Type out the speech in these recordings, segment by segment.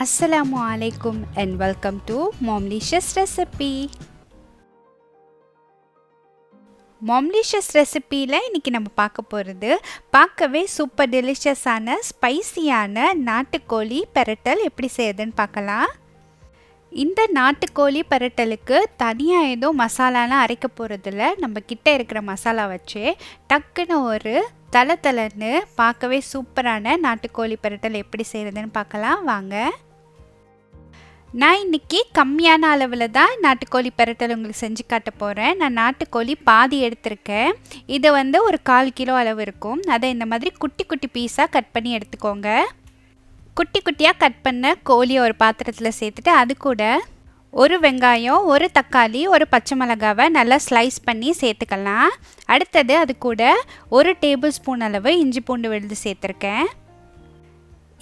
Assalamualaikum and welcome to Momlicious Recipe. Momlicious Recipeல இன்னைக்கு நம்ம பார்க்க போறது பார்க்கவே சூப்பர் டெலிஷியஸான ஸ்பைசியான நாட்டுக்கோழி பெரட்டல் எப்படி செய்யறதுன்னு பார்க்கலாம். இந்த நாட்டுக்கோழி பெரட்டலுக்கு தனியா ஏதோ மசாலாலாம் அரைக்க போறதில்ல. நம்ம கிட்ட இருக்கிற மசாலா வச்சு டக்குன்னு ஒரு தலன்னு பார்க்கவே சூப்பரான நாட்டுக்கோழி பெரட்டல் எப்படி செய்யறதுன்னு பார்க்கலாம் வாங்க. நான் இன்றைக்கி கம்மியான அளவில் தான் நாட்டுக்கோழி பெரட்டல் உங்களுக்கு செஞ்சு காட்ட போகிறேன். நான் நாட்டுக்கோழி பாதி எடுத்திருக்கேன். இது ஒரு 1/4 கிலோ அளவு இருக்கும். அதை இந்த மாதிரி குட்டி குட்டி பீஸாக கட் பண்ணி எடுத்துக்கோங்க. குட்டி குட்டியாக கட் பண்ண கோழியை ஒரு பாத்திரத்தில் சேர்த்துட்டு அது கூட ஒரு வெங்காயம், ஒரு தக்காளி, ஒரு பச்சை மிளகாவை நல்லா ஸ்லைஸ் பண்ணி சேர்த்துக்கலாம். அடுத்தது அது கூட 1 டேபிள் ஸ்பூன் அளவு இஞ்சி பூண்டு விழுது சேர்த்துருக்கேன்.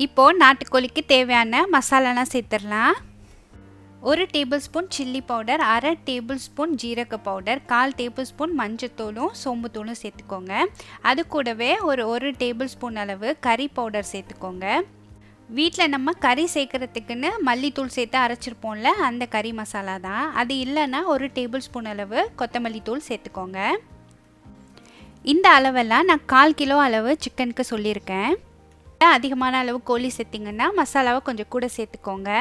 இப்போது நாட்டுக்கோழிக்கு தேவையான மசாலாலாம் சேர்த்துடலாம். 1 table spoon chilli powder, 1/2 table spoon ஜீரக பவுடர், 1/4 டேபிள் ஸ்பூன் மஞ்சத்தூளும் சோம்புத்தூளும் சேர்த்துக்கோங்க. அது கூடவே ஒரு டேபிள் ஸ்பூன் அளவு கறி பவுடர் சேர்த்துக்கோங்க. வீட்டில் நம்ம கறி சேர்க்குறதுக்குன்னு மல்லித்தூள் சேர்த்து அரைச்சிருப்போம்ல, அந்த கறி மசாலா தான். அது இல்லைன்னா 1 டேபிள் ஸ்பூன் அளவு கொத்தமல்லி தூள் சேர்த்துக்கோங்க. இந்த அளவெல்லாம் நான் 1/4 கிலோ அளவு சிக்கனுக்கு சொல்லியிருக்கேன். அதிகமான அளவு கோழி சேர்த்திங்கன்னா மசாலாவை கொஞ்சம் கூட சேர்த்துக்கோங்க.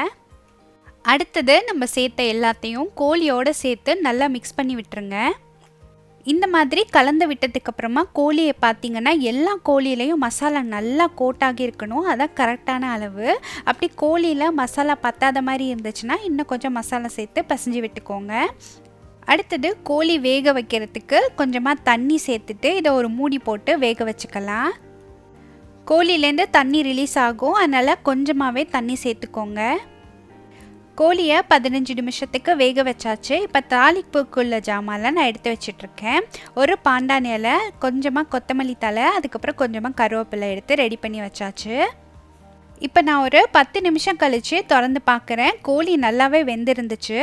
அடுத்தது நம்ம சேர்த்த எல்லாத்தையும் கோழியோடு சேர்த்து நல்லா மிக்ஸ் பண்ணி விட்டுருங்க. இந்த மாதிரி கலந்து விட்டதுக்கப்புறமா கோழியை பார்த்திங்கன்னா எல்லா கோழியிலையும் மசாலா நல்லா கோட்டாகி இருக்கணும். அதான் கரெக்டான அளவு. அப்படி கோழியில் மசாலா பத்தாத மாதிரி இருந்துச்சுன்னா இன்னும் கொஞ்சம் மசாலா சேர்த்து பிசைஞ்சு விட்டுக்கோங்க. அடுத்தது கோழி வேக வைக்கிறதுக்கு கொஞ்சமாக தண்ணி சேர்த்துட்டு இதை ஒரு மூடி போட்டு வேக வச்சுக்கலாம். கோழிலேருந்து தண்ணி ரிலீஸ் ஆகும், அதனால் கொஞ்சமாகவே தண்ணி சேர்த்துக்கோங்க. கோழியை 15 நிமிஷத்துக்கு வேக வச்சாச்சு. இப்போ தாளிப்புக்குள்ள ஜாமான்லாம் நான் எடுத்து வச்சிட்ருக்கேன். ஒரு பாண்டான் இலை, கொஞ்சமாக கொத்தமல்லி தழை, அதுக்கப்புறம் கொஞ்சமாக கருவேப்பிலை எடுத்து ரெடி பண்ணி வச்சாச்சு. இப்போ நான் ஒரு 10 நிமிஷம் கழித்து திறந்து பார்க்குறேன். கோழி நல்லாவே வெந்திருந்துச்சு.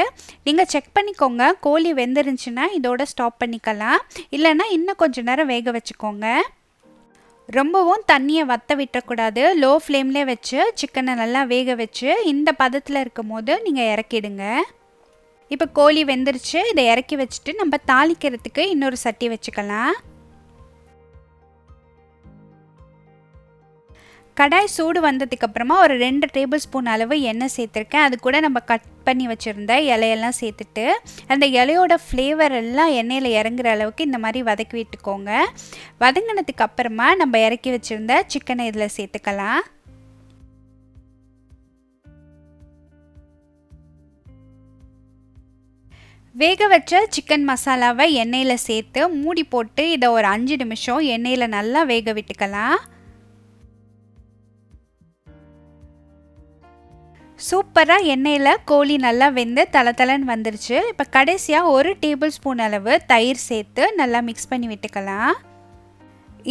நீங்கள் செக் பண்ணிக்கோங்க. கோழி வெந்திருந்துச்சுன்னா இதோட ஸ்டாப் பண்ணிக்கலாம். இல்லைன்னா இன்னும் கொஞ்சம் நேரம் வேக வச்சுக்கோங்க. ரொம்பவும் தண்ணியை வற்ற விட்டக்கூடாது. லோ ஃப்ளேம்லேயே வச்சு சிக்கனை நல்லா வேக வச்சு இந்த பதத்தில் இருக்கும் போது நீங்கள் இறக்கிடுங்க. இப்போ கோழி வெந்துருச்சு. இதை இறக்கி வச்சுட்டு நம்ம தாளிக்கிறதுக்கு இன்னொரு சட்டி வச்சுக்கலாம். கடாய் சூடு வந்ததுக்கப்புறமா ஒரு 2 டேபிள் ஸ்பூன் அளவு எண்ணெய் சேர்த்துருக்கேன். அது கூட நம்ம கட் பண்ணி வச்சுருந்த இலையெல்லாம் சேர்த்துட்டு அந்த இலையோட ஃப்ளேவர் எல்லாம் எண்ணெயில் இறங்குற அளவுக்கு இந்த மாதிரி வதக்கி விட்டுக்கோங்க. வதங்கினதுக்கு அப்புறமா நம்ம இறக்கி வச்சுருந்த சிக்கனை இதில் சேர்த்துக்கலாம். வேக வச்ச சிக்கன் மசாலாவை எண்ணெயில் சேர்த்து மூடி போட்டு இதை ஒரு 5 நிமிஷம் எண்ணெயில் நல்லா வேக விட்டுக்கலாம். சூப்பராக எண்ணெயில் கோழி நல்லா வெந்து தலன்னு வந்துருச்சு. இப்போ கடைசியாக 1 டேபிள் ஸ்பூன் அளவு தயிர் சேர்த்து நல்லா மிக்ஸ் பண்ணி விட்டுக்கலாம்.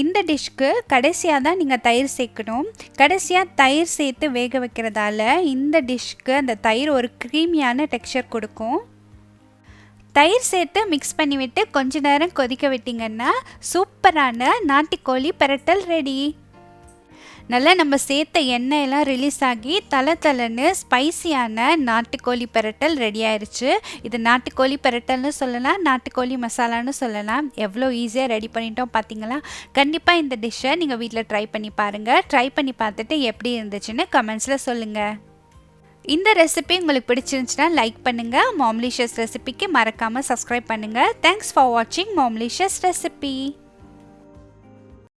இந்த டிஷ்க்கு கடைசியாக தான் நீங்கள் தயிர் சேர்க்கணும். கடைசியாக தயிர் சேர்த்து வேக வைக்கிறதால இந்த டிஷ்க்கு அந்த தயிர் ஒரு க்ரீமியான டெக்ஸ்சர் கொடுக்கும். தயிர் சேர்த்து மிக்ஸ் பண்ணிவிட்டு கொஞ்ச நேரம் கொதிக்க விட்டிங்கன்னா சூப்பரான நாட்டுக்கோழி பெரட்டல் ரெடி. நல்லா நம்ம சேர்த்த எண்ணெயெல்லாம் ரிலீஸ் ஆகி தலன்னு ஸ்பைசியான நாட்டுக்கோழி பெரட்டல் ரெடி ஆயிடுச்சு. இது நாட்டுக்கோழி பெரட்டல்னு சொல்லலாம், நாட்டுக்கோழி மசாலான்னு சொல்லலாம். எவ்வளோ ஈஸியாக ரெடி பண்ணிட்டோம் பார்த்தீங்களா? கண்டிப்பாக இந்த டிஷ்ஷை நீங்கள் வீட்டில் ட்ரை பண்ணி பாருங்கள். ட்ரை பண்ணி பார்த்துட்டு எப்படி இருந்துச்சுன்னு கமெண்ட்ஸில் சொல்லுங்கள். இந்த ரெசிபி உங்களுக்கு பிடிச்சிருந்துச்சுன்னா லைக் பண்ணுங்கள். மாம்லிஷியஸ் ரெசிபிக்கு மறக்காமல் சப்ஸ்கிரைப் பண்ணுங்கள். தேங்க்ஸ் ஃபார் வாட்சிங் மாம்லிஷியஸ் ரெசிபி.